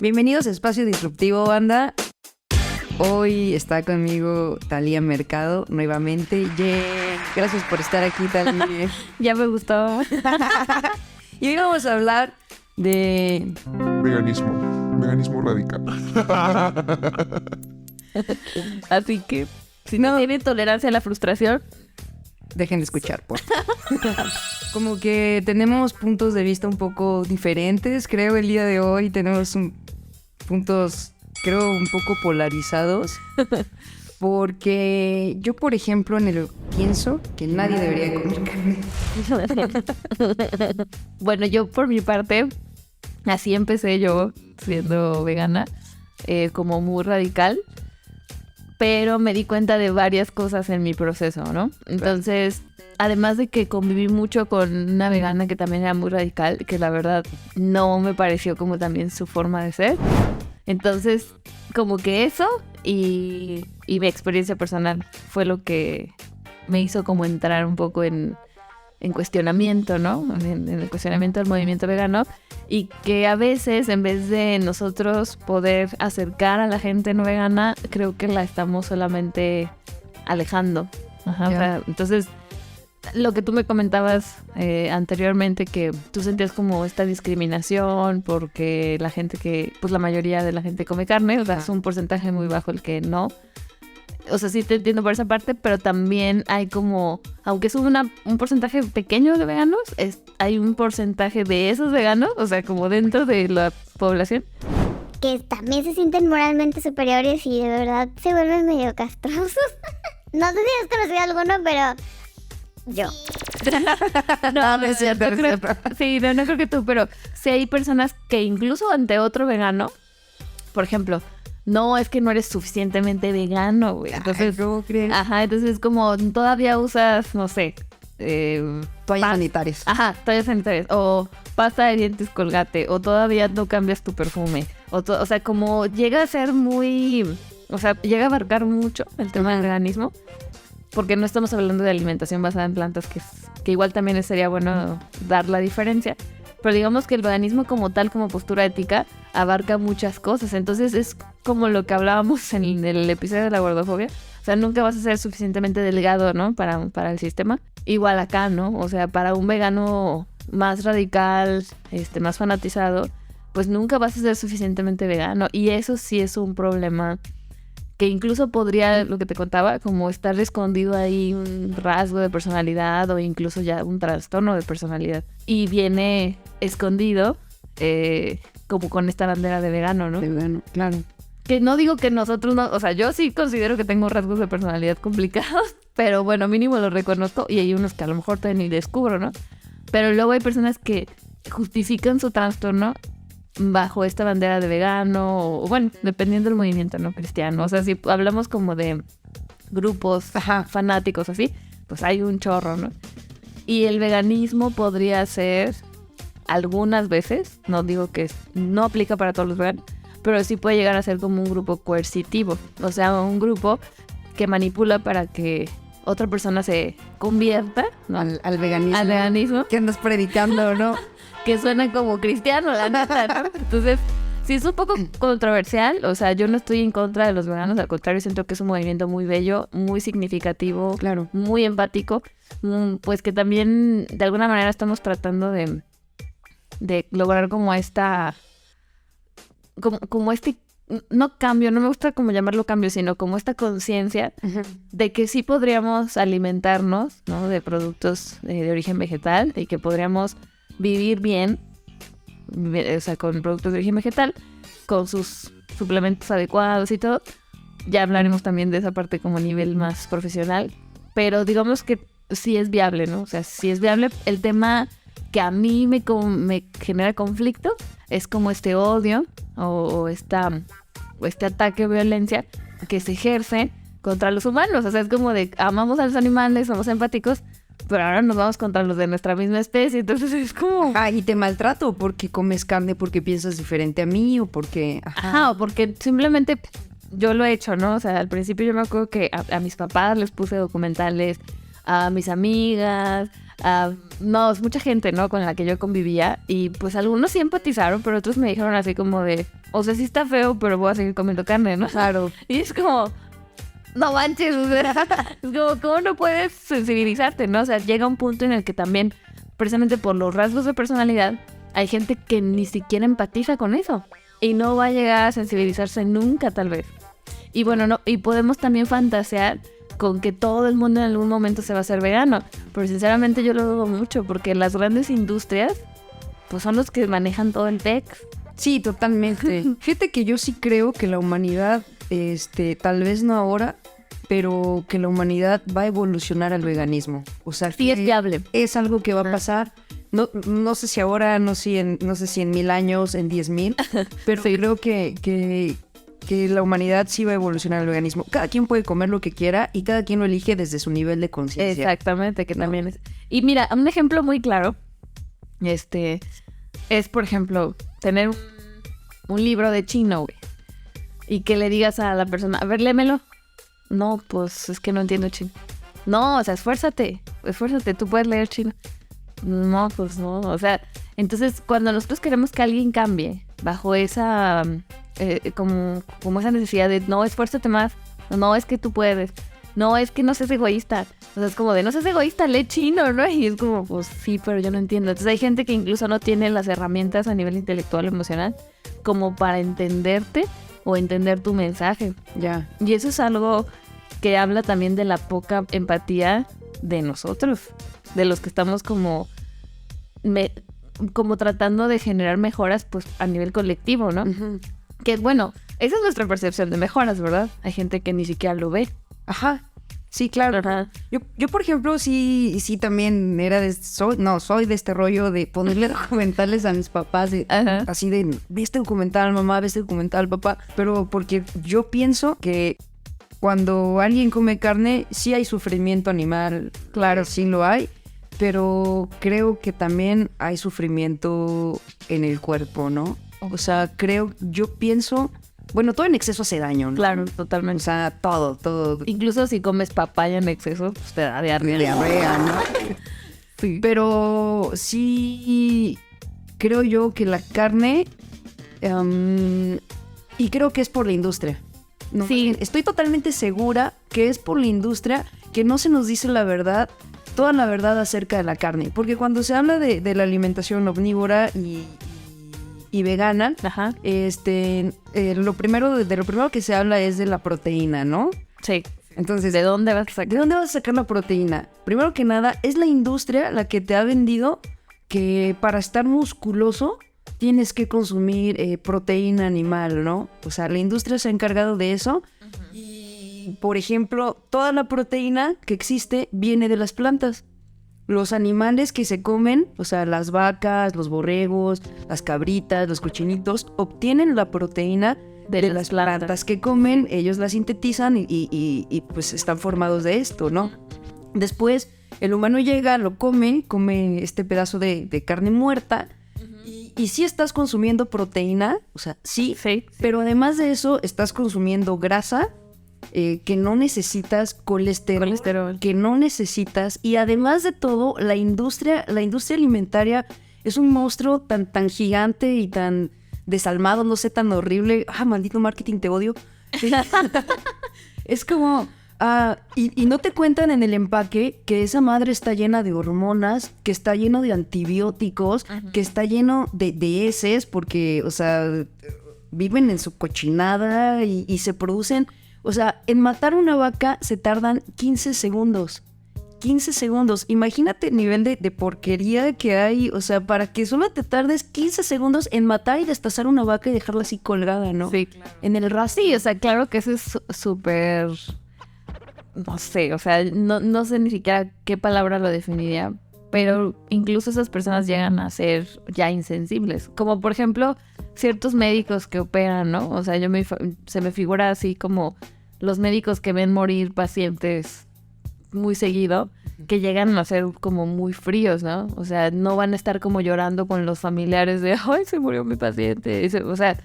Bienvenidos a Espacio Disruptivo, banda. Hoy está conmigo Thalía Mercado nuevamente. Yeah. Gracias por estar aquí, Thalía. Ya me gustó. Y hoy vamos a hablar de... Veganismo radical. Así que, si no tienen tolerancia a la frustración, dejen de escuchar, por favor. Como que tenemos puntos de vista un poco diferentes. Creo el día de hoy tenemos puntos, creo, un poco polarizados. Porque yo, por ejemplo, pienso que nadie debería comer carne. Bueno, yo por mi parte, así empecé yo siendo vegana, como muy radical. Pero me di cuenta de varias cosas en mi proceso, ¿no? Entonces, además de que conviví mucho con una vegana que también era muy radical, que la verdad no me pareció como también su forma de ser. Entonces, como que eso y mi experiencia personal fue lo que me hizo como entrar un poco en cuestionamiento, ¿no? En el cuestionamiento del movimiento vegano, y que a veces, en vez de nosotros poder acercar a la gente no vegana, creo que la estamos solamente alejando. Ajá, Yeah. o sea, entonces, lo que tú me comentabas anteriormente, que tú sentías como esta discriminación porque la gente pues la mayoría de la gente come carne, o sea, es un porcentaje muy bajo el que no. O sea, sí te entiendo por esa parte, pero también hay como, aunque es un porcentaje pequeño de veganos, hay un porcentaje de esos veganos, o sea, como dentro de la población, que también se sienten moralmente superiores y de verdad se vuelven medio castrosos. No sé si has conocido alguno, pero yo. No es cierto. Sí, no creo que tú, pero sí hay personas que incluso ante otro vegano, por ejemplo, no, es que no eres suficientemente vegano, güey. Entonces, ¿cómo crees? ajá, entonces es como todavía usas, no sé, Toallas sanitarias. Ajá, toallas sanitarias, o pasta de dientes Colgate, o todavía no cambias tu perfume, o sea, como llega a ser muy, o sea, llega a abarcar mucho el tema del veganismo, porque no estamos hablando de alimentación basada en plantas, que igual también sería bueno dar la diferencia, pero digamos que el veganismo como tal, como postura ética, abarca muchas cosas. Entonces es como lo que hablábamos en el episodio de la gordofobia. O sea, nunca vas a ser suficientemente delgado, ¿no? Para el sistema. Igual acá, ¿no? O sea, para un vegano más radical, más fanatizado, pues nunca vas a ser suficientemente vegano. Y eso sí es un problema que incluso podría, lo que te contaba, como estar escondido ahí un rasgo de personalidad o incluso ya un trastorno de personalidad. Y viene escondido como con esta bandera de vegano, ¿no? De vegano, claro. Que no digo que nosotros no, o sea, yo sí considero que tengo rasgos de personalidad complicados, pero bueno, mínimo los reconozco y hay unos que a lo mejor todavía ni descubro, ¿no? Pero luego hay personas que justifican su trastorno bajo esta bandera de vegano, o bueno, dependiendo del movimiento, ¿no? Cristiano. O sea, si hablamos como de grupos fanáticos así, pues hay un chorro, ¿no? Y el veganismo podría ser, algunas veces, no digo que no aplica para todos los veganos, pero sí puede llegar a ser como un grupo coercitivo. O sea, un grupo que manipula para que otra persona se convierta, ¿no? Al veganismo. Al veganismo. ¿Qué andas predicando, no? Que suena como cristiano, la neta, ¿no? Entonces, sí es un poco controversial. O sea, yo no estoy en contra de los veganos. Al contrario, siento que es un movimiento muy bello, muy significativo, Claro. muy empático. Pues que también, de alguna manera, estamos tratando de lograr como no cambio, no me gusta como llamarlo cambio, sino como esta conciencia de que sí podríamos alimentarnos, ¿no? De productos de origen vegetal y que podríamos vivir bien, o sea, con productos de origen vegetal, con sus suplementos adecuados y todo. Ya hablaremos también de esa parte como a nivel más profesional, pero digamos que sí es viable, ¿no? O sea, sí es viable. El tema que a mí me genera conflicto es como este odio o este ataque o violencia que se ejerce contra los humanos. O sea, es como de amamos a los animales, somos empáticos, pero ahora nos vamos contra los de nuestra misma especie. Entonces es como... Y te maltrato porque comes carne, porque piensas diferente a mí o porque... Ajá, o porque simplemente yo lo he hecho, ¿no? O sea, al principio yo me acuerdo que a mis papás les puse documentales, a mis amigas, no, es mucha gente, ¿no? Con la que yo convivía, y pues algunos sí empatizaron, pero otros me dijeron así como de, O sea, sí está feo, pero voy a seguir comiendo carne, ¿no? Claro. Y es como, no manches, o sea, es como, ¿cómo no puedes sensibilizarte, no? O sea, llega un punto en el que también, precisamente por los rasgos de personalidad, hay gente que ni siquiera empatiza con eso. Y no va a llegar a sensibilizarse nunca, tal vez. Y bueno, no, y podemos también fantasear con que todo el mundo en algún momento se va a hacer vegano. Pero sinceramente yo lo dudo mucho, porque las grandes industrias, pues son los que manejan todo el tech. Sí, totalmente. Fíjate que yo sí creo que la humanidad, tal vez no ahora, pero que la humanidad va a evolucionar al veganismo. O sea, Sí, es viable. es algo que va a pasar. No sé si ahora, no sé si en 1000 años, en 10,000, pero Sí. creo que la humanidad sí va a evolucionar al veganismo. Cada quien puede comer lo que quiera y cada quien lo elige desde su nivel de conciencia. Exactamente, que también es. Y mira, un ejemplo muy claro, es por ejemplo, tener un libro de chino, güey, y que le digas a la persona, a ver, léemelo. No, pues es que no entiendo chino. No, o sea, esfuérzate, tú puedes leer chino. No, pues no, o sea, entonces cuando nosotros queremos que alguien cambie bajo esa, como esa necesidad de, no, esfuérzate más, no, es que tú puedes, no, es que no seas egoísta, o sea, es como de, no seas egoísta, lee chino, ¿no? Y es como, pues sí, pero yo no entiendo. Entonces hay gente que incluso no tiene las herramientas a nivel intelectual o emocional como para entenderte o entender tu mensaje. Ya. Y eso es algo que habla también de la poca empatía de nosotros, de los que estamos como tratando de generar mejoras pues a nivel colectivo, ¿no? Ujú. Que bueno, esa es nuestra percepción de mejoras, ¿verdad? Hay gente que ni siquiera lo ve. Ajá. Sí, claro. Ajá. Yo, por ejemplo, sí también soy de este rollo de ponerle documentales a mis papás, Ajá. así de, ve este documental, mamá, ve este documental, papá, pero porque yo pienso que cuando alguien come carne, sí hay sufrimiento animal, claro, sí lo hay, pero creo que también hay sufrimiento en el cuerpo, ¿no? O sea, yo pienso, bueno, todo en exceso hace daño, ¿no? Claro, O totalmente. sea, todo. Incluso si comes papaya en exceso, pues te da diarrea. Diarrea, ¿no? Sí. Pero sí creo yo que la carne, y creo que es por la industria. No, Sí. estoy totalmente segura que es por la industria que no se nos dice la verdad, toda la verdad acerca de la carne. Porque cuando se habla de la alimentación omnívora y vegana, Ajá. lo primero que se habla es de la proteína, ¿no? Sí. Entonces, ¿De dónde vas a sacar? ¿de dónde vas a sacar la proteína? Primero que nada, es la industria la que te ha vendido que para estar musculoso tienes que consumir proteína animal, ¿no? O sea, la industria se ha encargado de eso. Y, por ejemplo, toda la proteína que existe viene de las plantas. Los animales que se comen, o sea, las vacas, los borregos, las cabritas, los cochinitos, obtienen la proteína de las plantas que comen, ellos la sintetizan y pues están formados de esto, ¿no? Después, el humano llega, lo come este pedazo de carne muerta y sí estás consumiendo proteína, o sea, sí, Sí. pero además de eso estás consumiendo grasa, que no necesitas, colesterol que no necesitas, y además de todo, la industria alimentaria es un monstruo tan gigante y tan desalmado, no sé, tan horrible. Maldito marketing, te odio. Es como, y no te cuentan en el empaque que esa madre está llena de hormonas, que está lleno de antibióticos, que está lleno de heces, porque, o sea, viven en su cochinada y se producen. O sea, en matar una vaca se tardan 15 segundos. 15 segundos. Imagínate el nivel de porquería que hay. O sea, para que solo te tardes 15 segundos en matar y destazar una vaca y dejarla así colgada, ¿no? Sí, claro. En el rastro. Sí, o sea, claro que eso es súper... No sé, o sea, no sé ni siquiera qué palabra lo definiría, pero incluso esas personas llegan a ser ya insensibles. Como por ejemplo, ciertos médicos que operan, ¿no? O sea, se me figura así como los médicos que ven morir pacientes muy seguido, que llegan a ser como muy fríos, ¿no? O sea, no van a estar como llorando con los familiares de, ¡ay, se murió mi paciente! O sea,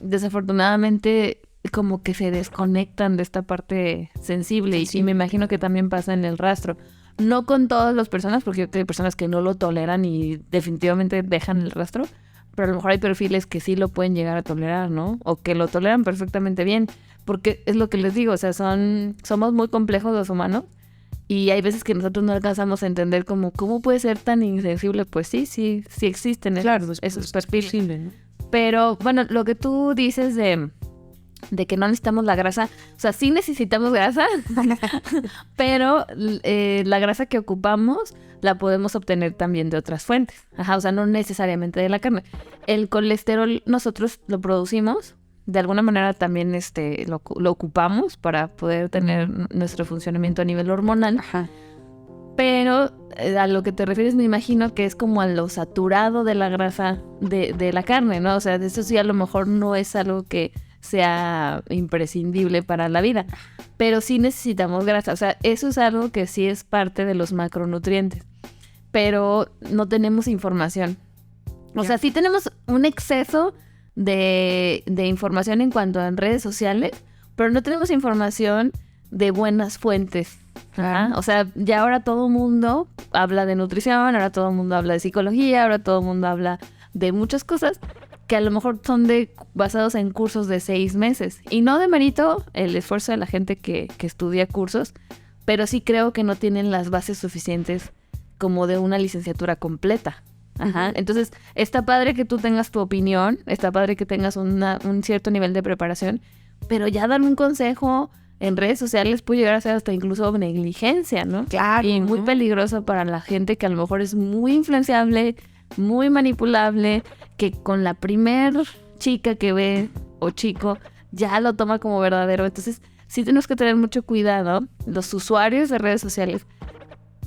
desafortunadamente como que se desconectan de esta parte sensible y me imagino que también pasa en el rastro. No con todas las personas, porque hay personas que no lo toleran y definitivamente dejan el rastro, pero a lo mejor hay perfiles que sí lo pueden llegar a tolerar, ¿no? O que lo toleran perfectamente bien, porque es lo que les digo, o sea, somos muy complejos los humanos y hay veces que nosotros no alcanzamos a entender cómo puede ser tan insensible. Pues sí existen esos perfiles. Posible, ¿no? Pero bueno, lo que tú dices de que no necesitamos la grasa, o sea, sí necesitamos grasa, pero la grasa que ocupamos la podemos obtener también de otras fuentes. Ajá, o sea, no necesariamente de la carne. El colesterol nosotros lo producimos, de alguna manera también lo ocupamos para poder tener nuestro funcionamiento a nivel hormonal. Ajá. Pero a lo que te refieres me imagino que es como a lo saturado de la grasa de la carne, ¿no? O sea, de eso sí a lo mejor no es algo que sea imprescindible para la vida, pero sí necesitamos grasa. O sea, eso es algo que sí es parte de los macronutrientes, pero no tenemos información. O sea, sí tenemos un exceso de información en cuanto a redes sociales, pero no tenemos información de buenas fuentes. Ajá. O sea, ya ahora todo el mundo habla de nutrición, ahora todo el mundo habla de psicología, ahora todo el mundo habla de muchas cosas que a lo mejor son basados en cursos de 6 meses. Y no demerito el esfuerzo de la gente que estudia cursos, pero sí creo que no tienen las bases suficientes como de una licenciatura completa. Ajá. Entonces, está padre que tú tengas tu opinión, está padre que tengas un cierto nivel de preparación, pero ya dar un consejo en redes sociales puede llegar a ser hasta incluso negligencia, ¿no? Claro. Y muy peligroso para la gente que a lo mejor es muy influenciable, muy manipulable, que con la primer chica que ve o chico ya lo toma como verdadero. Entonces, sí tenemos que tener mucho cuidado, los usuarios de redes sociales,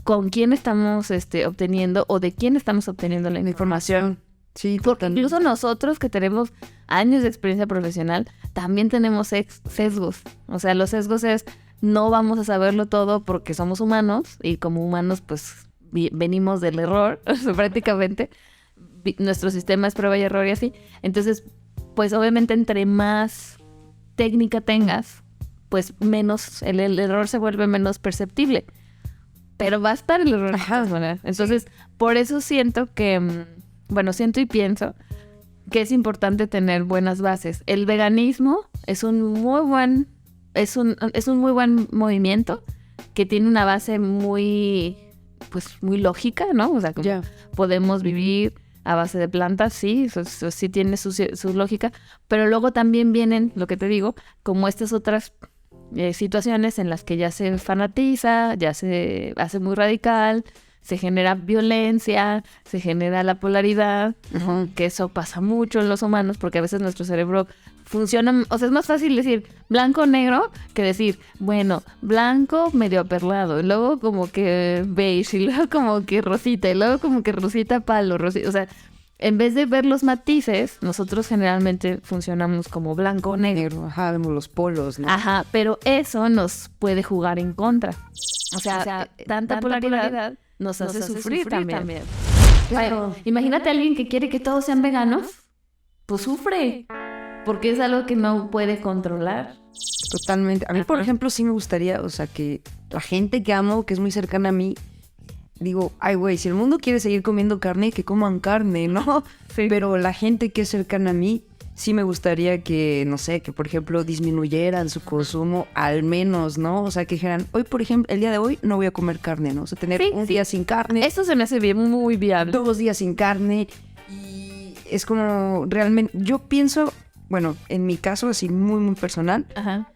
con quién estamos obteniendo o de quién estamos obteniendo la información. Sí, Porque incluso nosotros que tenemos años de experiencia profesional, también tenemos sesgos. O sea, los sesgos no vamos a saberlo todo porque somos humanos y como humanos pues venimos del error prácticamente. Nuestro sistema es prueba y error y así. Entonces, pues obviamente entre más técnica tengas, pues menos, el error se vuelve menos perceptible. Pero va a estar el error. Ajá. Entonces, por eso siento que... siento y pienso que es importante tener buenas bases. El veganismo es un muy buen movimiento que tiene una base muy lógica, ¿no? O sea, que podemos vivir a base de plantas, sí, eso sí tiene su lógica, pero luego también vienen, lo que te digo, como estas otras situaciones en las que ya se fanatiza, ya se hace muy radical, se genera violencia, se genera la polaridad, que eso pasa mucho en los humanos porque a veces nuestro cerebro funciona, o sea, es más fácil decir blanco o negro que decir, bueno, blanco medio aperlado, y luego como que beige, y luego como que rosita, y luego como que rosita palo, rosita, o sea, en vez de ver los matices, nosotros generalmente funcionamos como blanco o negro. Ajá, vemos los polos, ¿no? Ajá, pero eso nos puede jugar en contra. O sea, tanta polaridad nos hace sufrir también. Claro. Imagínate a alguien que quiere que todos sean veganos, pues sufre, porque es algo que no puede controlar. Totalmente. A mí, por ejemplo, sí me gustaría, o sea, que la gente que amo, que es muy cercana a mí, digo, ay, güey, si el mundo quiere seguir comiendo carne, que coman carne, ¿no? Sí. Pero la gente que es cercana a mí, sí me gustaría que, no sé, que por ejemplo disminuyeran su consumo al menos, ¿no? O sea, que dijeran, hoy, por ejemplo, el día de hoy no voy a comer carne, ¿no? O sea, tener un día sin carne. Eso se me hace bien, muy viable. 2 días sin carne. Y es como realmente, yo pienso, bueno, en mi caso, así muy, muy personal, Ajá.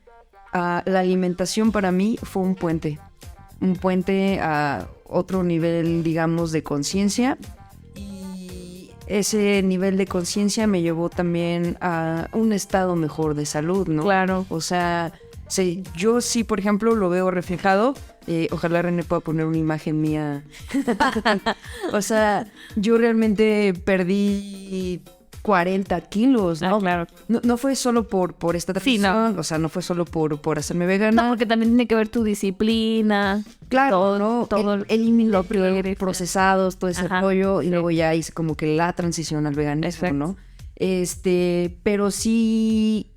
La alimentación para mí fue un puente a otro nivel, digamos, de conciencia. Y ese nivel de conciencia me llevó también a un estado mejor de salud, ¿no? Claro. O sea, sí, yo sí, por ejemplo, lo veo reflejado. Ojalá René pueda poner una imagen mía. O sea, yo realmente perdí 40 kilos, ¿no? Claro. No fue solo por esta transición, o sea, no fue solo por hacerme vegana. No, porque también tiene que ver tu disciplina. Claro, ¿no? Todo Eliminé lo que procesados, todo ese rollo, y luego ya hice como que la transición al veganismo, exacto, ¿no? Pero sí,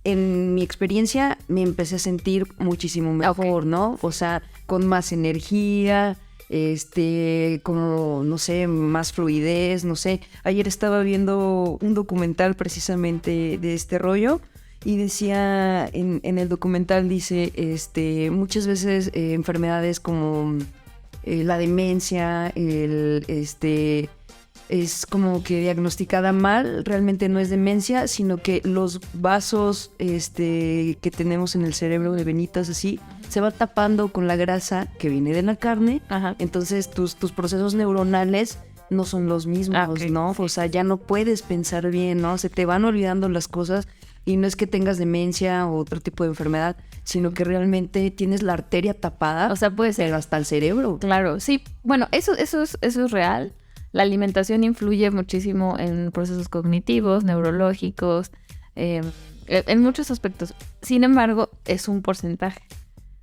en mi experiencia me empecé a sentir muchísimo mejor, ¿no? O sea, con más energía, como, no sé, más fluidez, no sé. Ayer estaba viendo un documental precisamente de este rollo y decía, en el documental dice, muchas veces enfermedades como la demencia, es como que diagnosticada mal, realmente no es demencia, sino que los vasos que tenemos en el cerebro de venitas así, se va tapando con la grasa que viene de la carne. Ajá. Entonces tus procesos neuronales no son los mismos, Ok. ¿no? O sea, ya no puedes pensar bien, ¿no? Se te van olvidando las cosas y no es que tengas demencia o otro tipo de enfermedad, sino que realmente tienes la arteria tapada, O sea, puede ser. pero hasta el cerebro. Claro, sí. Bueno, eso es real. La alimentación influye muchísimo en procesos cognitivos, neurológicos, en muchos aspectos. Sin embargo, es un porcentaje.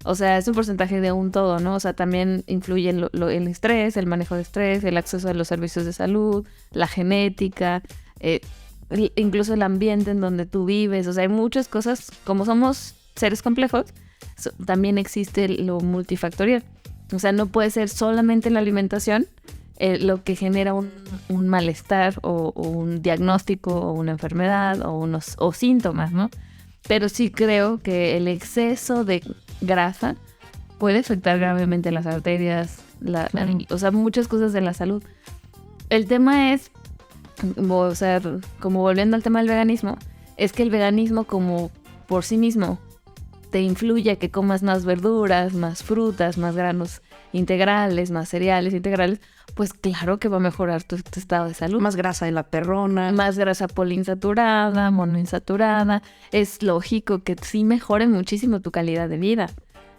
O sea, es un porcentaje de un todo, ¿no? O sea, también influye el estrés, el manejo de estrés, el acceso a los servicios de salud, la genética, incluso el ambiente en donde tú vives. O sea, hay muchas cosas. Como somos seres complejos, también existe lo multifactorial. O sea, no puede ser solamente la alimentación lo que genera un malestar o un diagnóstico o una enfermedad o síntomas, ¿no? Pero sí creo que el exceso de grasa puede afectar gravemente las arterias, o sea, muchas cosas de la salud. El tema es, o sea, como volviendo al tema del veganismo, es que el veganismo como por sí mismo te influye a que comas más verduras, más frutas, más granos integrales, más cereales integrales, pues claro que va a mejorar tu estado de salud. Más grasa de la perrona. Más grasa poliinsaturada, monoinsaturada. Es lógico que sí mejore muchísimo tu calidad de vida.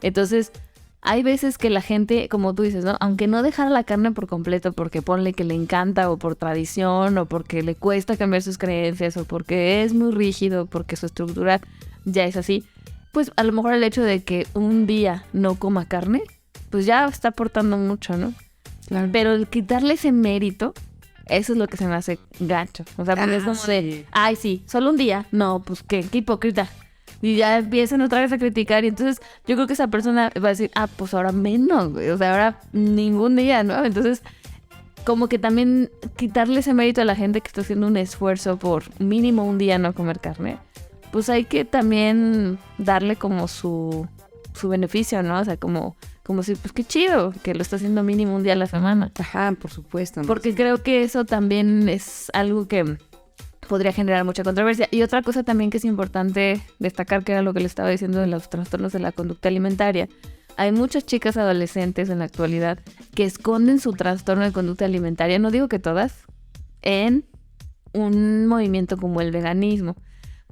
Entonces, hay veces que la gente, como tú dices, ¿no? Aunque no dejara la carne por completo porque ponle que le encanta o por tradición o porque le cuesta cambiar sus creencias o porque es muy rígido, porque su estructura ya es así, pues a lo mejor el hecho de que un día no coma carne, pues ya está aportando mucho, ¿no? Claro. Pero el quitarle ese mérito, eso es lo que se me hace gacho. O sea, porque es como de, ay, sí, solo un día. No, pues qué hipócrita. Y ya empiezan otra vez a criticar. Y entonces yo creo que esa persona va a decir, pues ahora menos, güey. O sea, ahora ningún día, ¿no? Entonces, como que también quitarle ese mérito a la gente que está haciendo un esfuerzo por mínimo un día no comer carne, pues hay que también darle como su beneficio, ¿no? O sea, como si, pues qué chido que lo está haciendo mínimo un día a la semana. Ajá, por supuesto. ¿no? Porque creo que eso también es algo que podría generar mucha controversia. Y otra cosa también que es importante destacar, que era lo que le estaba diciendo de los trastornos de la conducta alimentaria. Hay muchas chicas adolescentes en la actualidad que esconden su trastorno de conducta alimentaria, no digo que todas, en un movimiento como el veganismo.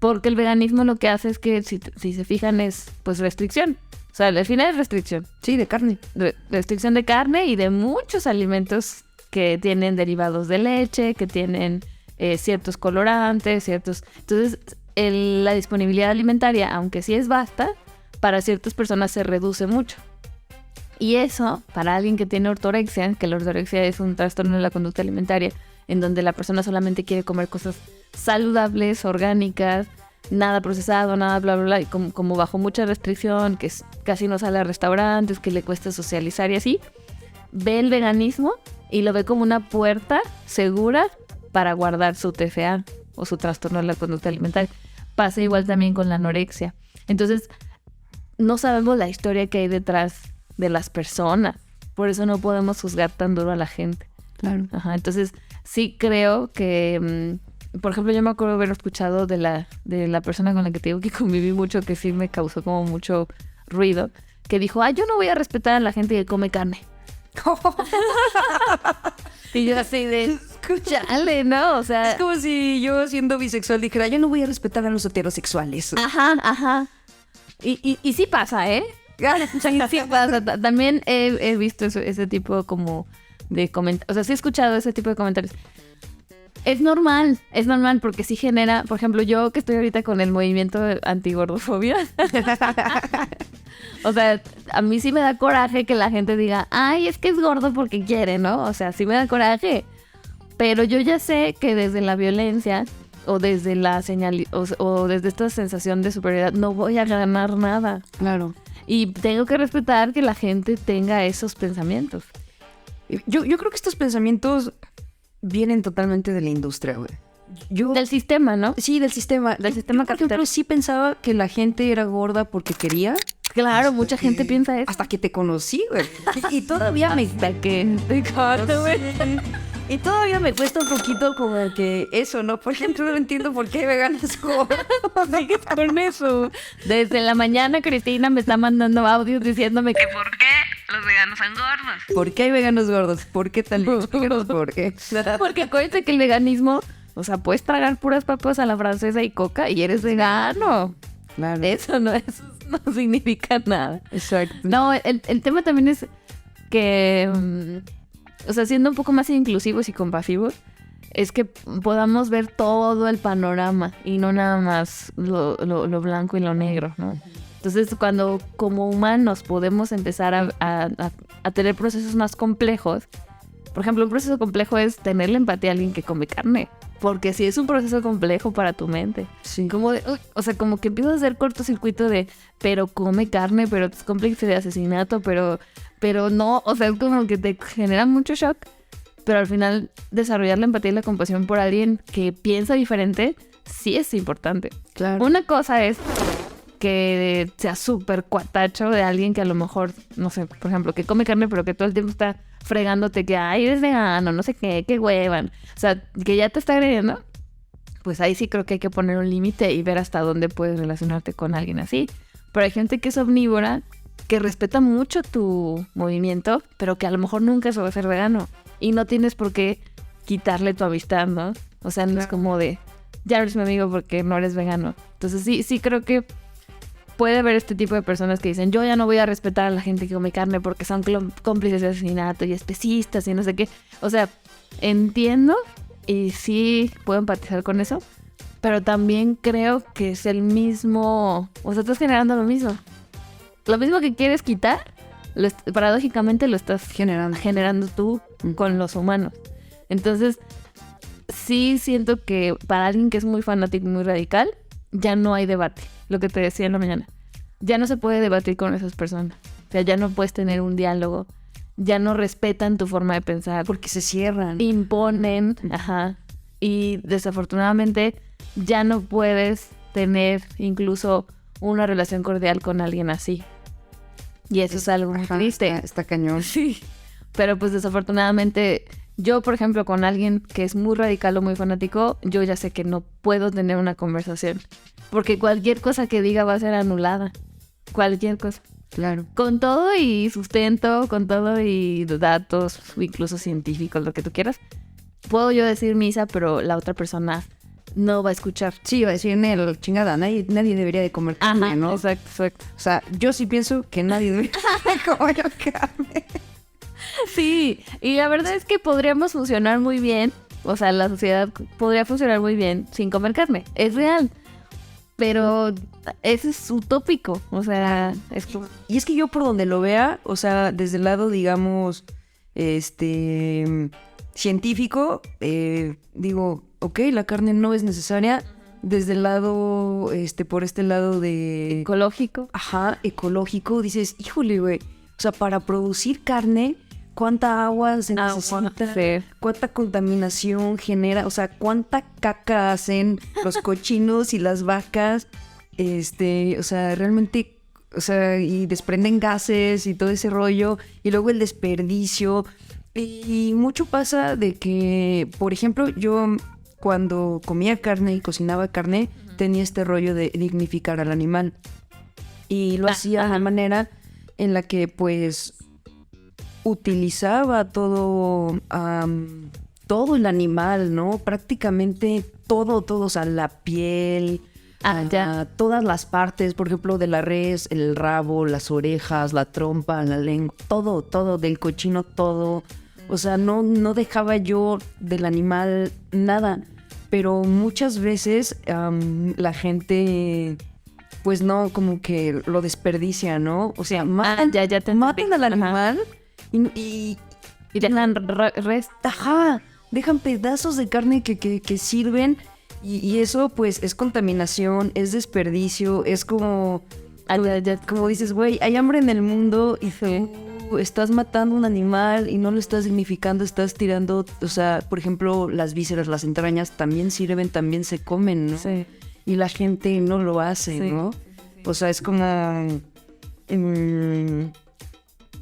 Porque el veganismo lo que hace es que, si se fijan, es pues restricción. O sea, al final es restricción. Sí, de carne. Restricción de carne y de muchos alimentos que tienen derivados de leche, que tienen ciertos colorantes, ciertos... Entonces, la disponibilidad alimentaria, aunque sí es vasta, para ciertas personas se reduce mucho. Y eso, para alguien que tiene ortorexia, que la ortorexia es un trastorno de la conducta alimentaria, en donde la persona solamente quiere comer cosas saludables, orgánicas, nada procesado, nada bla, bla, bla, y como bajo mucha restricción, que casi no sale a restaurantes, que le cuesta socializar y así, ve el veganismo y lo ve como una puerta segura para guardar su TCA o su trastorno de la conducta alimentaria. Pasa igual también con la anorexia. Entonces, no sabemos la historia que hay detrás de las personas. Por eso no podemos juzgar tan duro a la gente. Claro. Ajá, entonces, sí creo que... por ejemplo, yo me acuerdo haber escuchado de la persona con la que te digo que conviví mucho, que sí me causó como mucho ruido, que dijo, yo no voy a respetar a la gente que come carne. Y yo así de, escúchale, ¿no? O sea... Es como si yo, siendo bisexual, dijera, yo no voy a respetar a los heterosexuales. Ajá. Y sí pasa, ¿eh? Sí pasa. También he visto ese tipo como de comentarios. O sea, sí he escuchado ese tipo de comentarios. Es normal porque sí genera, por ejemplo, yo que estoy ahorita con el movimiento antigordofobia. O sea, a mí sí me da coraje que la gente diga, ay, es que es gordo porque quiere, ¿no? O sea, sí me da coraje. Pero yo ya sé que desde la violencia o desde la señal o desde esta sensación de superioridad no voy a ganar nada. Claro. Y tengo que respetar que la gente tenga esos pensamientos. Yo creo que estos pensamientos vienen totalmente de la industria, güey. Del sistema, ¿no? Sí, del sistema. Del sistema Yo, por ejemplo, capitalista. sí pensaba que la gente era gorda porque quería. Claro, mucha gente piensa eso. Hasta que te conocí, güey. Y todavía me... Hasta que te corto, güey. Y todavía me cuesta un poquito como que eso, ¿no? Por ejemplo, no entiendo por qué hay veganas gordas. Sigues con eso. Desde la mañana Cristina me está mandando audios diciéndome que por qué los veganos son gordos. ¿Por qué hay veganos gordos? ¿Por qué tal? Explícanos por qué. Porque acuérdate que el veganismo, o sea, puedes tragar puras papas a la francesa y coca y eres vegano. Claro. Eso no significa nada. Exacto. No, el tema también es que, o sea, siendo un poco más inclusivos y compasivos, es que podamos ver todo el panorama y no nada más lo blanco y lo negro, ¿no? Entonces, cuando como humanos podemos empezar a tener procesos más complejos, por ejemplo, un proceso complejo es tener la empatía a alguien que come carne. Porque si es un proceso complejo para tu mente. Sí. Como de, o sea, como que empiezas a hacer cortocircuito de, pero come carne, pero es cómplice de asesinato, pero no, o sea, es como que te genera mucho shock. Pero al final, desarrollar la empatía y la compasión por alguien que piensa diferente, sí es importante. Claro. Una cosa es que sea súper cuatacho de alguien que a lo mejor, no sé, por ejemplo, que come carne, pero que todo el tiempo está fregándote que, ay, eres vegano, no sé qué huevan. O sea, que ya te está agrediendo. Pues ahí sí creo que hay que poner un límite y ver hasta dónde puedes relacionarte con alguien así. Pero hay gente que es omnívora, que respeta mucho tu movimiento, pero que a lo mejor nunca se va a ser vegano. Y no tienes por qué quitarle tu amistad, ¿no? O sea, no es como de, ya eres mi amigo porque no eres vegano. Entonces sí creo que puede haber este tipo de personas que dicen, yo ya no voy a respetar a la gente que come carne porque son cómplices de asesinato y especistas y no sé qué. O sea, entiendo y sí puedo empatizar con eso, pero también creo que es el mismo, o sea, estás generando lo mismo. Lo mismo que quieres quitar, paradójicamente lo estás generando tú con los humanos. Entonces, sí siento que para alguien que es muy fanático y muy radical, ya no hay debate. Lo que te decía en la mañana. Ya no se puede debatir con esas personas. O sea, ya no puedes tener un diálogo. Ya no respetan tu forma de pensar. Porque se cierran. Imponen. Ajá. Y desafortunadamente ya no puedes tener incluso una relación cordial con alguien así. Y eso es algo muy triste. Está cañón. Sí. Pero pues desafortunadamente yo, por ejemplo, con alguien que es muy radical o muy fanático, yo ya sé que no puedo tener una conversación. Porque cualquier cosa que diga va a ser anulada. Cualquier cosa. Claro. Con todo y sustento, con todo y datos, incluso científicos, lo que tú quieras. Puedo yo decir misa, pero la otra persona no va a escuchar. Sí, iba a decir, chingada, nadie debería de comer carne, ¿no? Exacto. O sea, yo sí pienso que nadie debería de comer carne. Sí, y la verdad es que podríamos funcionar muy bien. O sea, la sociedad podría funcionar muy bien sin comer carne. Es real. Pero ese es utópico, o sea, es como... Y es que yo por donde lo vea, o sea, desde el lado, digamos, científico, digo, ok, la carne no es necesaria. Desde el lado, por este lado de... ecológico. Ajá, ecológico, dices, híjole, güey, o sea, para producir carne, ¿cuánta agua se necesita? Sí. ¿Cuánta contaminación genera? O sea, ¿cuánta caca hacen los cochinos y las vacas? O sea, realmente, o sea, y desprenden gases y todo ese rollo. Y luego el desperdicio. Y mucho pasa de que, por ejemplo, yo cuando comía carne y cocinaba carne, tenía este rollo de dignificar al animal. Y lo hacía de una manera en la que, pues, utilizaba todo el animal, ¿no? Prácticamente todo, o sea, la piel, todas las partes, por ejemplo, de la res, el rabo, las orejas, la trompa, la lengua, todo, del cochino, todo. O sea, no dejaba yo del animal nada, pero muchas veces la gente, pues no, como que lo desperdicia, ¿no? O sea, matan al animal. Y dejan dejan pedazos de carne que sirven y eso pues es contaminación, es desperdicio, es como dices, güey, hay hambre en el mundo y estás matando un animal y no lo estás significando, estás tirando, o sea, por ejemplo, las vísceras, las entrañas también sirven, también se comen, ¿no? Sí. Y la gente no lo hace, Sí. ¿no? O sea, es como...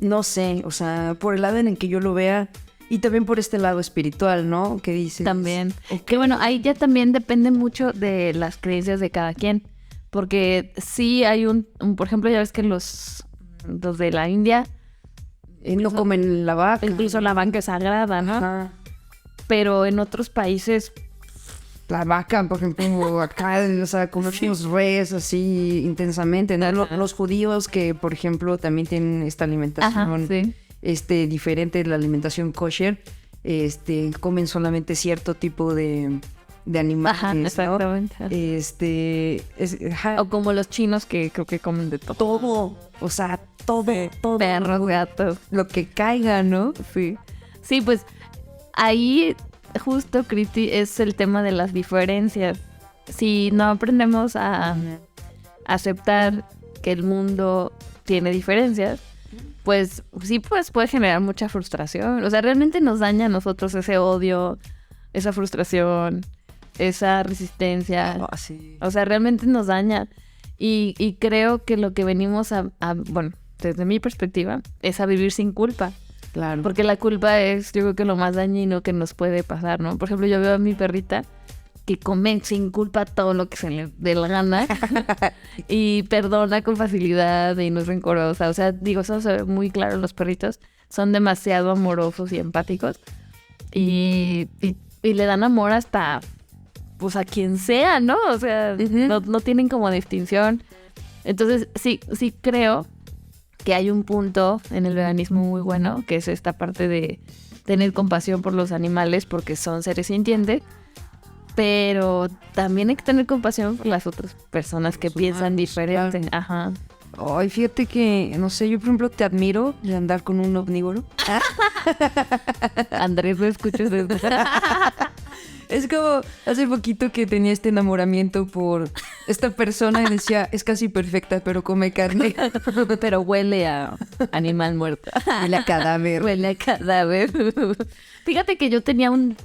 no sé, o sea, por el lado en el que yo lo vea y también por este lado espiritual, ¿no? Que dices... También. Que bueno, ahí ya también depende mucho de las creencias de cada quien. Porque sí hay por ejemplo, ya ves que los de la India, no comen la vaca. incluso la vaca es sagrada, ¿no? Ajá. Pero en otros países, La vaca, por ejemplo, acá, o sea, comemos res así intensamente, ¿no? Los judíos que, por ejemplo, también tienen esta alimentación sí. diferente, la alimentación kosher, comen solamente cierto tipo de animales, Ajá, ¿no? exactamente. Ajá, O como los chinos que creo que comen de todo. todo, o sea, todo, Perros, gatos. lo que caiga, ¿no? Sí. Sí, pues ahí justo, Cristi, es el tema de las diferencias. Si no aprendemos a aceptar que el mundo tiene diferencias, pues sí, pues puede generar mucha frustración. O sea, realmente nos daña a nosotros ese odio, esa frustración, esa resistencia. Sí. O sea, realmente nos daña. Y creo que lo que venimos bueno, desde mi perspectiva, es a vivir sin culpa. Claro. Porque la culpa es, yo creo que lo más dañino que nos puede pasar, ¿no? Por ejemplo, yo veo a mi perrita que come sin culpa todo lo que se le dé la gana y perdona con facilidad y no es rencorosa. O sea, digo, eso se ve muy claro en los perritos. Son demasiado amorosos y empáticos y le dan amor hasta, pues, a quien sea, ¿no? O sea, no tienen como distinción. Entonces, sí creo que hay un punto en el veganismo muy bueno, que es esta parte de tener compasión por los animales porque son seres sintientes, pero también hay que tener compasión por las otras personas que piensan diferente. Claro. Ajá. Ay, fíjate que, no sé, yo por ejemplo te admiro de andar con un omnívoro. Andrés, lo escucho desde... Es como hace poquito que tenía este enamoramiento por esta persona y decía, es casi perfecta, pero come carne. Pero huele a animal muerto. Huele a cadáver. Huele a cadáver. Fíjate que yo tenía un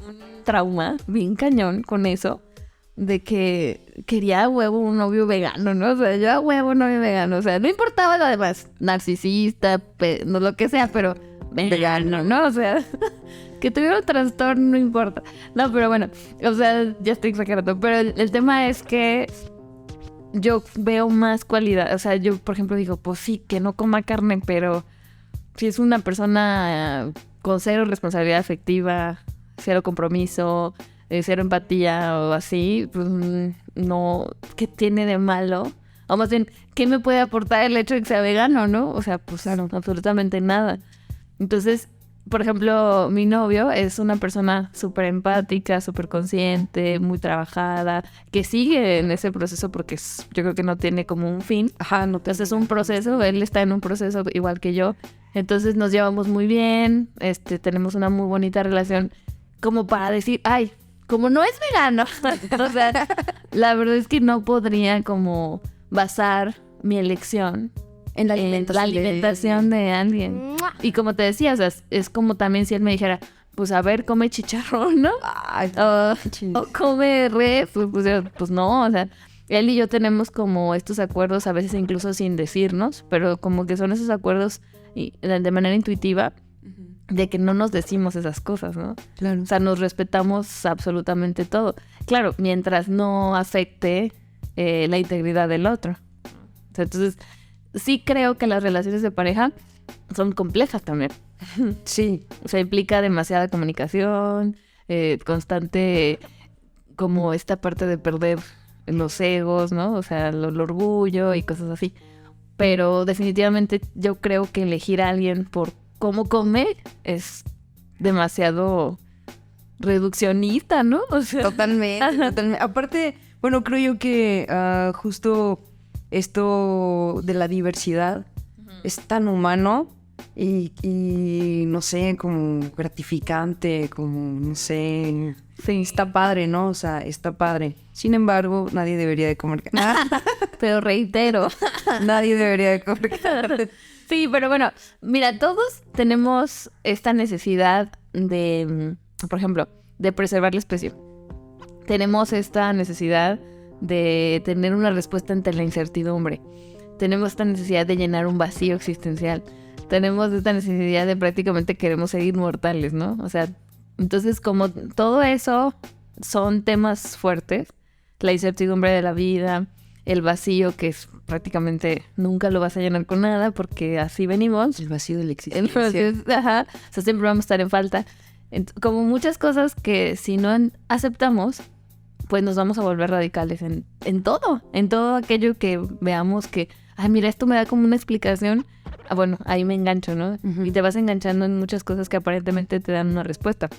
trauma bien cañón con eso, de que quería a huevo un novio vegano, ¿no? O sea, yo a huevo un novio vegano. O sea, no importaba lo demás, narcisista, no lo que sea, pero vegano, ¿no? O sea... Que tuviera un trastorno, no importa. No, pero bueno, o sea, ya estoy exagerando. Pero el tema es que yo veo más cualidad. O sea, yo, por ejemplo, digo, pues sí, que no coma carne, pero si es una persona con cero responsabilidad afectiva, cero compromiso, cero empatía o así, pues no, ¿qué tiene de malo? O más bien, ¿qué me puede aportar el hecho de que sea vegano, no? O sea, pues claro, absolutamente nada. Entonces... Por ejemplo, mi novio es una persona súper empática, súper consciente, muy trabajada, que sigue en ese proceso porque yo creo que no tiene como un fin. Ajá, no te... Entonces es un proceso, él está en un proceso igual que yo. Entonces nos llevamos muy bien, tenemos una muy bonita relación como para decir, ay, como no es vegano. O sea, la verdad es que no podría como basar mi elección en la alimentación de alguien. Y como te decía, o sea, es como también si él me dijera, pues a ver, come chicharrón, ¿no? Ay, O come res, pues no, o sea, él y yo tenemos como estos acuerdos, a veces incluso sin decirnos, pero como que son esos acuerdos de manera intuitiva, de que no nos decimos esas cosas, ¿no? claro. O sea, nos respetamos absolutamente todo. Claro, mientras no afecte la integridad del otro. O sea, entonces... Sí creo que las relaciones de pareja son complejas también. Sí. O sea, implica demasiada comunicación, constante, como esta parte de perder los egos, ¿no? O sea, el orgullo y cosas así. Pero definitivamente yo creo que elegir a alguien por cómo come es demasiado reduccionista, ¿no? O sea, Totalmente. Aparte, bueno, creo yo que justo... Esto de la diversidad es tan humano y no sé, como gratificante, como, no sé, sí. Está padre, ¿no? O sea, está padre. Sin embargo, nadie debería de comer carne. Pero reitero. Nadie debería de comer carne. Sí, pero bueno, mira, todos tenemos esta necesidad de, por ejemplo, de preservar la especie. Tenemos esta necesidad de tener una respuesta ante la incertidumbre. Tenemos esta necesidad de llenar un vacío existencial. Tenemos esta necesidad de prácticamente queremos ser inmortales, ¿no? O sea, entonces como todo eso son temas fuertes, la incertidumbre de la vida, el vacío que es prácticamente nunca lo vas a llenar con nada porque así venimos. El vacío de la existencia. Entonces, ajá, o sea, siempre vamos a estar en falta. Como muchas cosas que si no aceptamos, pues nos vamos a volver radicales en todo aquello que veamos que, ay, mira, esto me da como una explicación. Ah, bueno, ahí me engancho, ¿no? Ujú. Y te vas enganchando en muchas cosas que aparentemente te dan una respuesta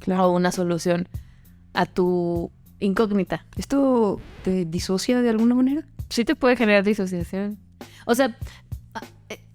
Claro. o una solución a tu incógnita. ¿Esto te disocia de alguna manera? Sí te puede generar disociación. O sea,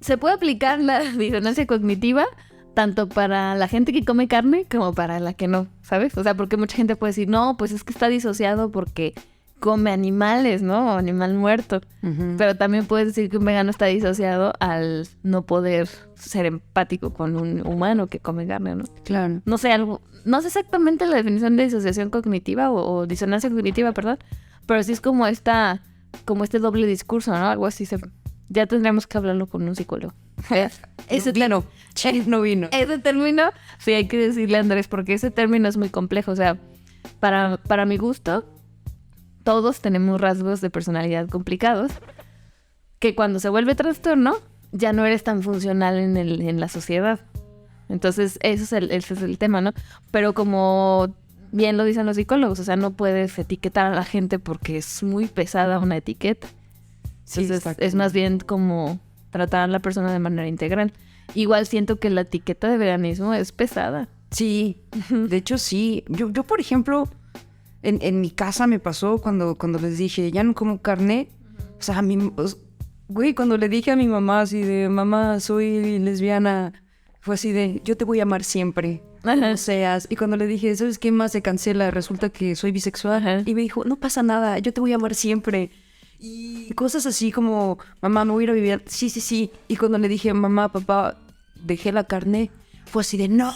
se puede aplicar la disonancia cognitiva tanto para la gente que come carne como para la que no, ¿sabes? O sea, porque mucha gente puede decir, no, pues es que está disociado porque come animales, ¿no? O animal muerto. Ujú. Pero también puedes decir que un vegano está disociado al no poder ser empático con un humano que come carne, ¿no? Claro. No sé, no sé exactamente la definición de disociación cognitiva o disonancia cognitiva, perdón, pero sí es como este doble discurso, ¿no? Algo así ya tendríamos que hablarlo con un psicólogo. Ese Claro. No vino. ese término, sí hay que decirle a Andrés, porque ese término es muy complejo. O sea, para mi gusto, todos tenemos rasgos de personalidad complicados que cuando se vuelve trastorno, ya no eres tan funcional en la sociedad. Entonces, ese es el tema, ¿no? Pero como bien lo dicen los psicólogos, o sea, no puedes etiquetar a la gente porque es muy pesada una etiqueta. Sí, Entonces, exacto. es más bien como tratar a la persona de manera integral. Igual siento que la etiqueta de veganismo es pesada. Sí, de hecho sí. Yo por ejemplo, en mi casa me pasó cuando les dije, ya no como carne. O sea, güey, cuando le dije a mi mamá así de, mamá, soy lesbiana, fue así de, yo te voy a amar siempre, Ajá. como seas. Y cuando le dije, ¿sabes qué más se cancela? Resulta que soy bisexual. Ajá. Y me dijo, no pasa nada, yo te voy a amar siempre. Y cosas así como, mamá, me voy a ir a vivir. Sí, sí, sí. Y cuando le dije, mamá, papá, dejé la carne, fue así de, no,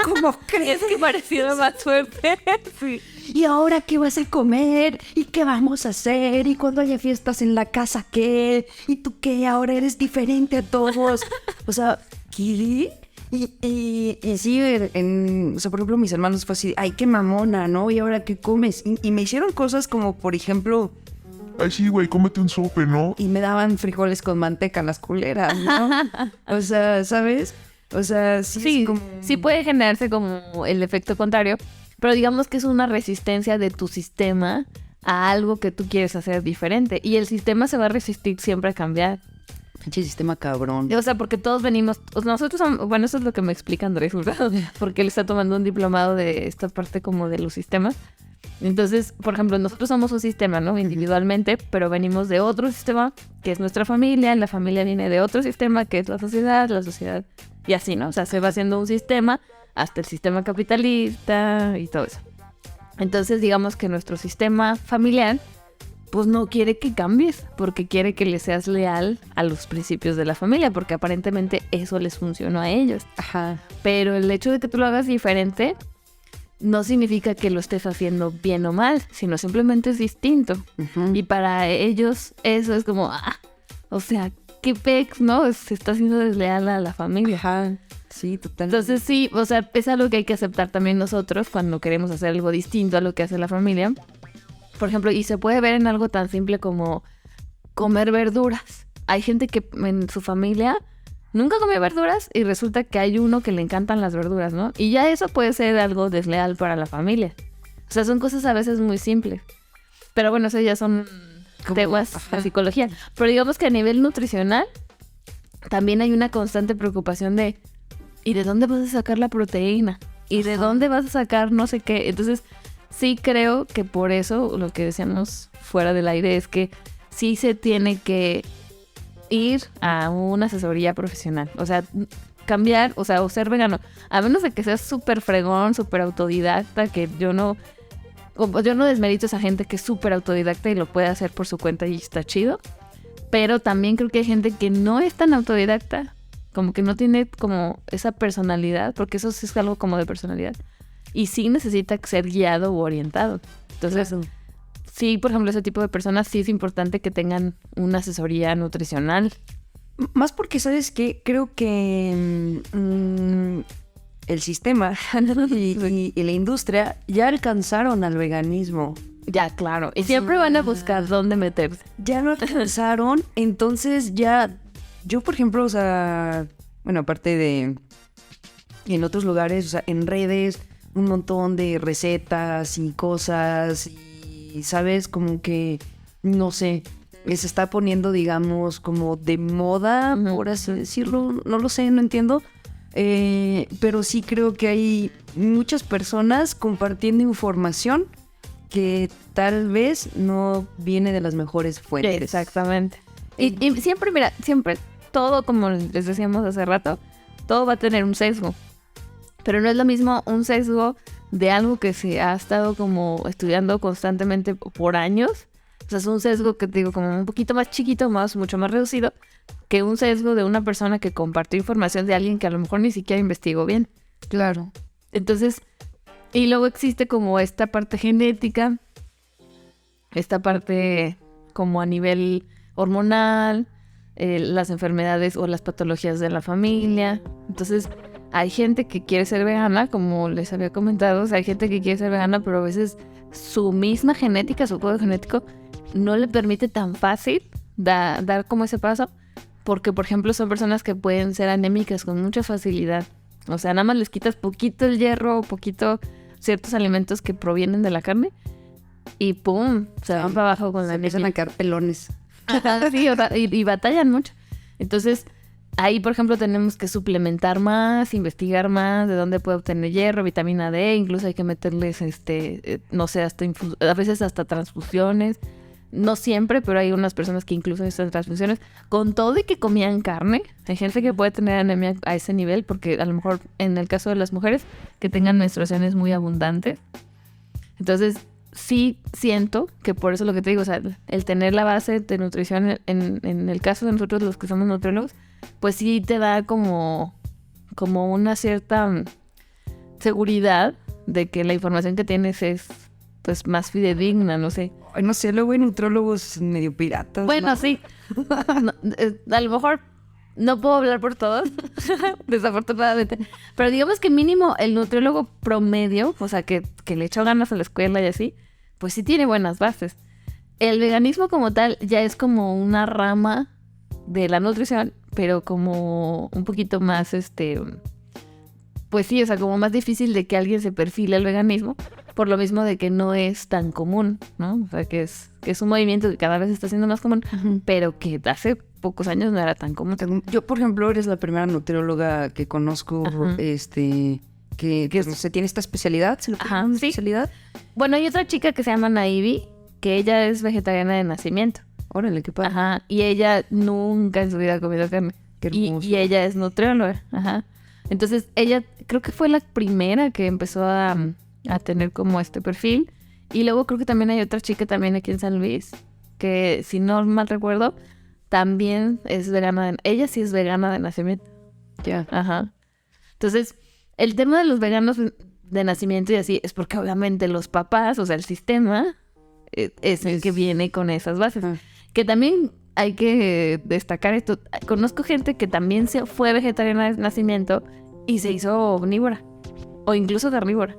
¿cómo crees? Es que parecía más fuerte. Sí. ¿Y ahora qué vas a comer? ¿Y qué vamos a hacer? ¿Y cuando haya fiestas en la casa qué? ¿Y tú qué? Ahora eres diferente a todos. O sea, ¿qué? Y sí, o sea, por ejemplo, mis hermanos fue así, ay, qué mamona, ¿no? ¿Y ahora qué comes? Y me hicieron cosas como, por ejemplo, Ay, sí, güey, cómete un sope, ¿no? y me daban frijoles con manteca las culeras, ¿no? O sea, ¿sabes? O sea, sí, Sí, es como... sí puede generarse como el efecto contrario, pero digamos que es una resistencia de tu sistema a algo que tú quieres hacer diferente. Y el sistema se va a resistir siempre a cambiar. Pinche sistema cabrón. O sea, porque todos venimos, nosotros somos, bueno, eso es lo que me explica Andrés, ¿verdad? Porque él está tomando un diplomado de esta parte como de los sistemas. Entonces, por ejemplo, nosotros somos un sistema, ¿no? Individualmente, pero venimos de otro sistema, que es nuestra familia, la familia viene de otro sistema, que es la sociedad, y así, ¿no? O sea, se va haciendo un sistema hasta el sistema capitalista y todo eso. Entonces, digamos que nuestro sistema familiar, pues no quiere que cambies, porque quiere que le seas leal a los principios de la familia, porque aparentemente eso les funcionó a ellos. Ajá. Pero el hecho de que tú lo hagas diferente no significa que lo estés haciendo bien o mal, sino simplemente es distinto. Ujú. Y para ellos eso es como, o sea, qué pex, ¿no? Se está haciendo desleal a la familia. Ajá. Sí, total. Entonces sí, o sea, es algo que hay que aceptar también nosotros cuando queremos hacer algo distinto a lo que hace la familia. Por ejemplo, y se puede ver en algo tan simple como comer verduras. Hay gente que en su familia nunca come verduras y resulta que hay uno que le encantan las verduras, ¿no? Y ya eso puede ser algo desleal para la familia. O sea, son cosas a veces muy simples. Pero bueno, eso ya son Como- temas ajá. de psicología. Pero digamos que a nivel nutricional también hay una constante preocupación de ¿y de dónde vas a sacar la proteína? ¿Y de dónde vas a sacar no sé qué? Entonces, sí creo que por eso lo que decíamos fuera del aire es que sí se tiene que ir a una asesoría profesional. O sea, cambiar, o sea, o ser vegano. A menos de que seas súper fregón, súper autodidacta, que yo no desmerito a esa gente que es súper autodidacta y lo puede hacer por su cuenta y está chido. Pero también creo que hay gente que no es tan autodidacta, como que no tiene como esa personalidad, porque eso sí es algo como de personalidad, y sí necesita ser guiado u orientado. Entonces, sí, por ejemplo, ese tipo de personas sí es importante que tengan una asesoría nutricional. Más porque, ¿sabes qué? Creo que el sistema y la industria ya alcanzaron al veganismo. Ya, claro. Y siempre van a buscar dónde meterse. Ya lo alcanzaron, entonces ya... Yo, por ejemplo, o sea... Bueno, aparte de... En otros lugares, o sea, en redes, un montón de recetas y cosas y, ¿sabes? Como que, no sé, se está poniendo, digamos, como de moda, por así decirlo. No lo sé, no entiendo. Pero sí creo que hay muchas personas compartiendo información que tal vez no viene de las mejores fuentes. Exactamente. Y siempre, mira, siempre, todo como les decíamos hace rato, todo va a tener un sesgo. Pero no es lo mismo un sesgo de algo que se ha estado como estudiando constantemente por años. O sea, es un sesgo que te digo como un poquito más chiquito, mucho más reducido, que un sesgo de una persona que compartió información de alguien que a lo mejor ni siquiera investigó bien. Claro. Entonces, y luego existe como esta parte genética, esta parte como a nivel hormonal, las enfermedades o las patologías de la familia. Entonces, hay gente que quiere ser vegana, como les había comentado, o sea, hay gente que quiere ser vegana, pero a veces su misma genética, su código genético, no le permite tan fácil dar como ese paso, porque, por ejemplo, son personas que pueden ser anémicas con mucha facilidad. O sea, nada más les quitas poquito el hierro, poquito ciertos alimentos que provienen de la carne, y ¡pum! Se van para abajo con la Se empiezan a quedar pelones. Sí, o sea, y batallan mucho. Entonces, ahí, por ejemplo, tenemos que suplementar más, investigar más de dónde puede obtener hierro, vitamina D, incluso hay que meterles, no sé, a veces hasta transfusiones. No siempre, pero hay unas personas que incluso necesitan transfusiones. Con todo y que comían carne, hay gente que puede tener anemia a ese nivel, porque a lo mejor en el caso de las mujeres, que tengan menstruaciones muy abundantes. Entonces, sí siento que por eso lo que te digo, o sea, el tener la base de nutrición en el caso de nosotros los que somos nutriólogos, pues sí te da como una cierta seguridad de que la información que tienes es pues más fidedigna, no sé. Ay, no sé, luego hay nutrólogos medio piratas. Bueno, ¿no? sí. No, a lo mejor no puedo hablar por todos, desafortunadamente. Pero digamos que mínimo el nutriólogo promedio, o sea, que le echó ganas a la escuela y así, pues sí tiene buenas bases. El veganismo como tal ya es como una rama de la nutrición, pero como un poquito más, pues sí, o sea, como más difícil de que alguien se perfile al veganismo, por lo mismo de que no es tan común, ¿no? O sea, que es un movimiento que cada vez está siendo más común, pero que hace pocos años no era tan común. Yo, por ejemplo, eres la primera nutrióloga que conozco, que no sé, tiene esta especialidad, ¿se lo puede llamar sí. especialidad? Bueno, hay otra chica que se llama Naivi, que ella es vegetariana de nacimiento. Órale, qué padre. Ajá, y ella nunca en su vida ha comido carne. Qué hermoso. Y ella es nutrióloga, ajá. Entonces, ella creo que fue la primera que empezó a tener como este perfil. Y luego creo que también hay otra chica también aquí en San Luis, que si no mal recuerdo, también es vegana. Ella sí es vegana de nacimiento. Ya. Ajá. Entonces, el tema de los veganos de nacimiento y así es porque obviamente los papás, o sea, el sistema es el que viene con esas bases. Que también hay que destacar esto. Conozco gente que también fue vegetariana de nacimiento y se hizo omnívora o incluso carnívora.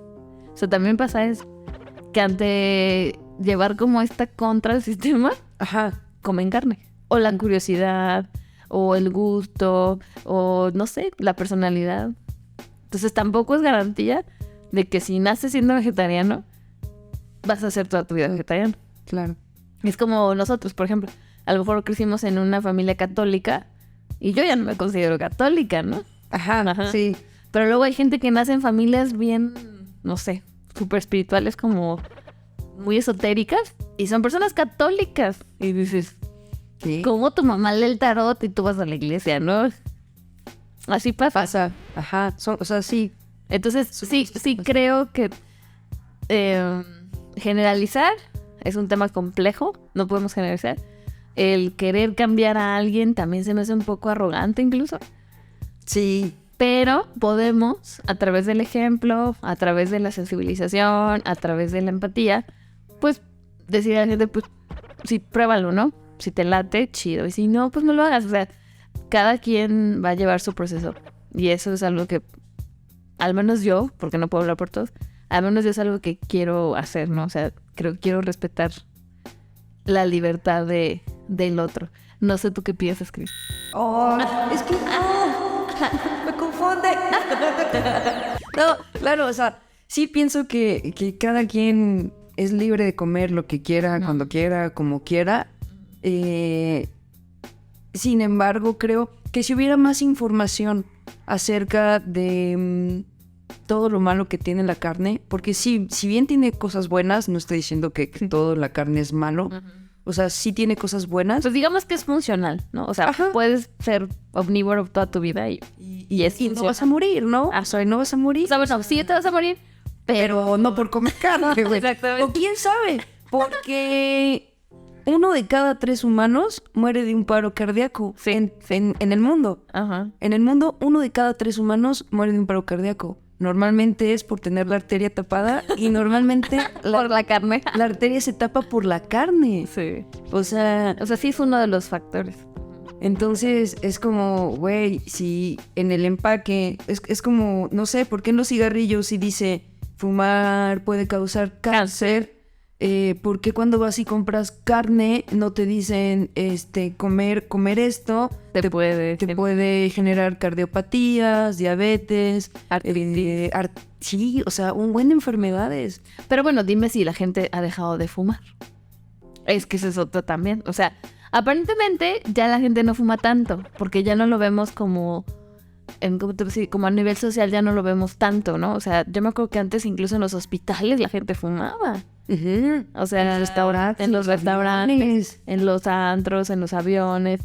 O sea, también pasa eso. Que ante llevar como esta contra el sistema, comen carne. O la curiosidad, o el gusto, o no sé, la personalidad. Entonces tampoco es garantía de que si naces siendo vegetariano, vas a ser toda tu vida vegetariano. Claro. Es como nosotros, por ejemplo. A lo mejor crecimos en una familia católica y yo ya no me considero católica, ¿no? Ajá, sí. Pero luego hay gente que nace en familias bien, no sé, súper espirituales, como muy esotéricas, y son personas católicas. Y dices, ¿qué? ¿cómo tu mamá lee el tarot y tú vas a la iglesia, no? Así pasa. Ajá, o sea, sí. Entonces, sí creo que generalizar es un tema complejo, no podemos generalizar, el querer cambiar a alguien también se me hace un poco arrogante incluso. Sí. Pero podemos, a través del ejemplo, a través de la sensibilización, a través de la empatía, pues decir a la gente, pues sí, pruébalo, ¿no? Si te late, chido. Y si no, pues no lo hagas. O sea, cada quien va a llevar su proceso. Y eso es algo que, al menos yo, porque no puedo hablar por todos, al menos yo es algo que quiero hacer, ¿no? O sea, quiero respetar la libertad del otro. No sé tú qué piensas, Cris. Oh, es que me confunde. No, claro, o sea, sí pienso que cada quien es libre de comer lo que quiera, cuando quiera, como quiera. Sin embargo, creo que si hubiera más información acerca de todo lo malo que tiene la carne, porque sí, si bien tiene cosas buenas, no estoy diciendo que toda la carne es malo. O sea, sí tiene cosas buenas. Pues digamos que es funcional, ¿no? O sea, Ajá. puedes ser omnívoro toda tu vida y es Y no vas a morir, ¿no? O sea, no vas a morir. O sea, bueno, sí te vas a morir, Pero no por comer carne, güey. Exactamente. O quién sabe, porque 1 de cada 3 humanos muere de un paro cardíaco Sí. en el mundo. Ajá. En el mundo, 1 de cada 3 humanos muere de un paro cardíaco. Normalmente es por tener la arteria tapada y normalmente Por la carne. la arteria se tapa por la carne. Sí. O sea, Sí es uno de los factores. entonces es como, güey, si en el empaque es como, no sé, ¿por qué en los cigarrillos si dice fumar puede causar cáncer? ¿Por qué cuando vas y compras carne no te dicen comer esto Te puede... te puede generar cardiopatías, diabetes, Artritis. sí, o sea, un buen de enfermedades. Pero bueno, dime si la gente ha dejado de fumar. Es que eso es otro también. O sea, aparentemente ya la gente no fuma tanto, porque ya no lo vemos como... como a nivel social ya no lo vemos tanto, ¿no? O sea, yo me acuerdo que antes incluso en los hospitales la gente fumaba. O sea, En los restaurantes, en los restaurantes, en los antros, en los aviones.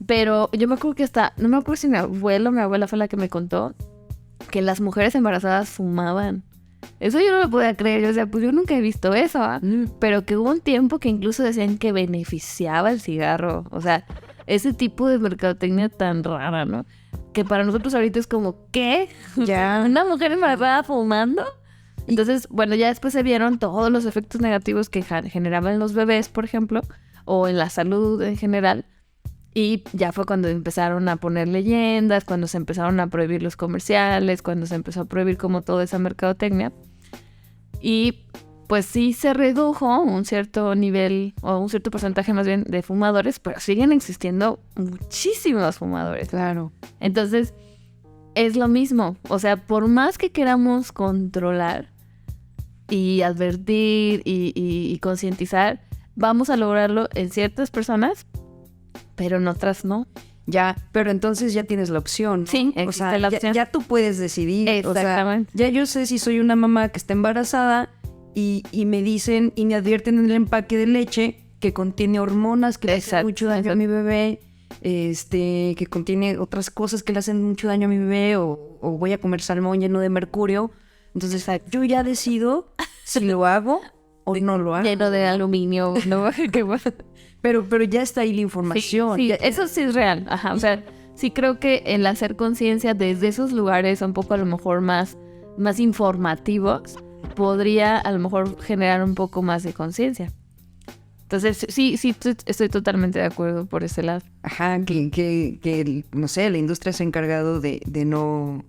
Pero yo me acuerdo que no me acuerdo si mi abuela fue la que me contó que las mujeres embarazadas fumaban. Eso yo no lo podía creer. Yo decía, pues yo nunca he visto eso, ¿ah? Pero que hubo un tiempo que incluso decían que beneficiaba el cigarro. O sea, ese tipo de mercadotecnia tan rara, ¿no? Que para nosotros ahorita es como, ¿qué? Ya. ¿Una mujer embarazada fumando? Entonces, bueno, ya después se vieron todos los efectos negativos que generaban los bebés, por ejemplo, o en la salud en general. Y ya fue cuando empezaron a poner leyendas, cuando se empezaron a prohibir los comerciales, cuando se empezó a prohibir como toda esa mercadotecnia. Y pues sí se redujo un cierto nivel, o un cierto porcentaje más bien, de fumadores, pero siguen existiendo muchísimos fumadores. Claro. Entonces, es lo mismo. O sea, por más que queramos controlar y advertir y concientizar, vamos a lograrlo en ciertas personas, pero en otras no. Ya, pero entonces ya tienes la opción, ¿no? Sí, o existe sea, la ya- opción. Ya, tú puedes decidir. Exactamente. O sea, ya yo sé si soy una mamá que está embarazada y me dicen y me advierten en el empaque de leche que contiene hormonas que le hacen Exacto. mucho daño a mi bebé, que contiene otras cosas que le hacen mucho daño a mi bebé, o voy a comer salmón lleno de mercurio. Entonces, yo ya decido si lo hago o no lo hago. Lleno de aluminio, ¿no? Qué bueno. Pero ya está ahí la información. Sí, Ya- eso sí es real. Ajá, o sea, sí creo que el hacer conciencia desde esos lugares un poco a lo mejor más informativos podría a lo mejor generar un poco más de conciencia. Entonces, sí, estoy totalmente de acuerdo por ese lado. Ajá, que no sé, la industria se ha encargado de no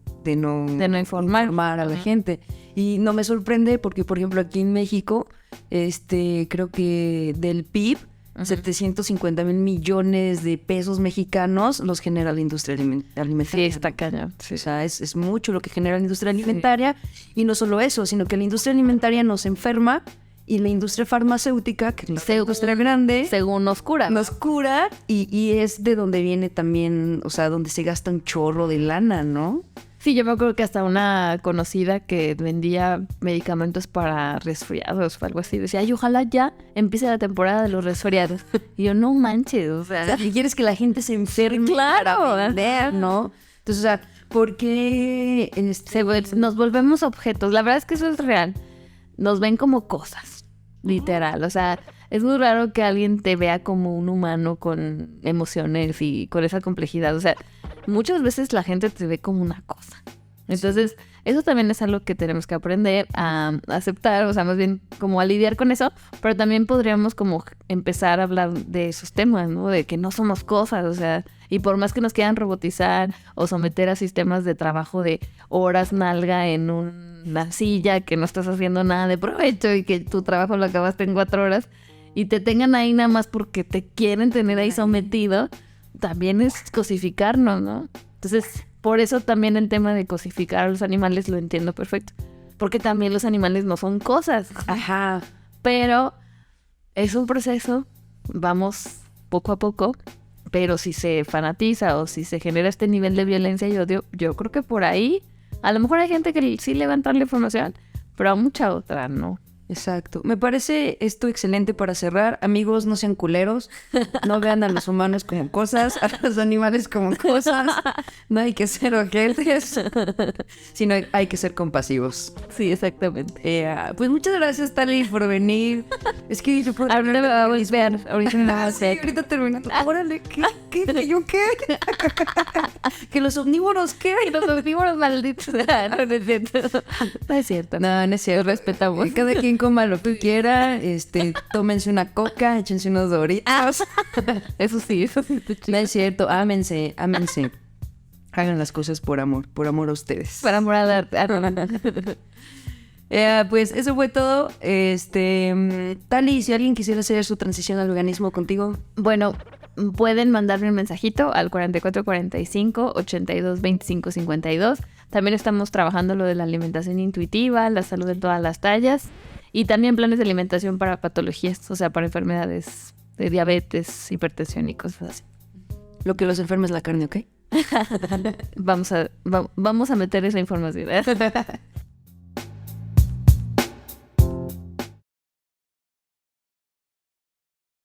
informar a la gente. Y no me sorprende porque, por ejemplo, aquí en México, creo que del PIB, 750,000 millones de pesos mexicanos los genera la industria alimentaria. Sí, está cañón. O sea, es mucho lo que genera la industria alimentaria. Y no solo eso, sino que la industria alimentaria nos enferma y la industria farmacéutica, que es la industria grande, Según Oscura. nos cura y es de donde viene también, o sea, donde se gasta un chorro de lana, ¿no? Sí, yo me acuerdo que hasta una conocida que vendía medicamentos para resfriados o algo así, decía, ay, ojalá ya empiece la temporada de los resfriados. Y yo, no manches, o O sea, sea, si quieres que la gente se enferme Claro. para vender, ¿no? Entonces, o sea, ¿por qué nos volvemos objetos. La verdad es que eso es real. Nos ven como cosas, literal. O sea, es muy raro que alguien te vea como un humano con emociones y con esa complejidad. O sea, muchas veces la gente te ve como una cosa. Entonces, eso también es algo que tenemos que aprender a aceptar, o sea, más bien como a lidiar con eso, pero también podríamos como empezar a hablar de esos temas, ¿no? De que no somos cosas, o sea, y por más que nos quieran robotizar o someter a sistemas de trabajo de horas nalga en una silla, que no estás haciendo nada de provecho y que tu trabajo lo acabaste en 4 horas y te tengan ahí nada más porque te quieren tener ahí sometido, también es cosificarnos, ¿no? Entonces, por eso también el tema de cosificar a los animales lo entiendo perfecto. Porque también los animales no son cosas. Ajá. Pero es un proceso, vamos poco a poco. Pero si se fanatiza o si se genera este nivel de violencia y odio, yo creo que por ahí, a lo mejor hay gente que sí le va a entrar la información, pero a mucha otra no. Exacto. Me parece esto excelente para cerrar. Amigos, no sean culeros. No vean a los humanos como cosas, a los animales como cosas. No hay que ser ojetes, sino hay que ser compasivos. Sí, exactamente. Pues muchas gracias, Tali, por venir. Es que yo puedo... Ahorita me va a volver. Ahorita me va a Sí, volver. ahorita terminando. Órale, ¿qué? ¿Qué? ¿Yo qué? ¿Que los omnívoros qué? Los omnívoros malditos. No, no es cierto. No es cierto. No, no es cierto. Respetamos. Cada quien coma lo que quiera. Tómense una coca, échense unos doritos. Eso sí está No chido. es cierto. Ámense, ámense. Hagan las cosas por amor a ustedes. Para amor al arte. Pues eso fue todo. Tali, si alguien quisiera hacer su transición al veganismo contigo. Bueno, pueden mandarme un mensajito al 4445 82 25 52. También estamos trabajando lo de la alimentación intuitiva, la salud de todas las tallas y también planes de alimentación para patologías, o sea, para enfermedades de diabetes, hipertensión y cosas así. Lo que los enferma es la carne, ¿ok? Vamos a meter esa información.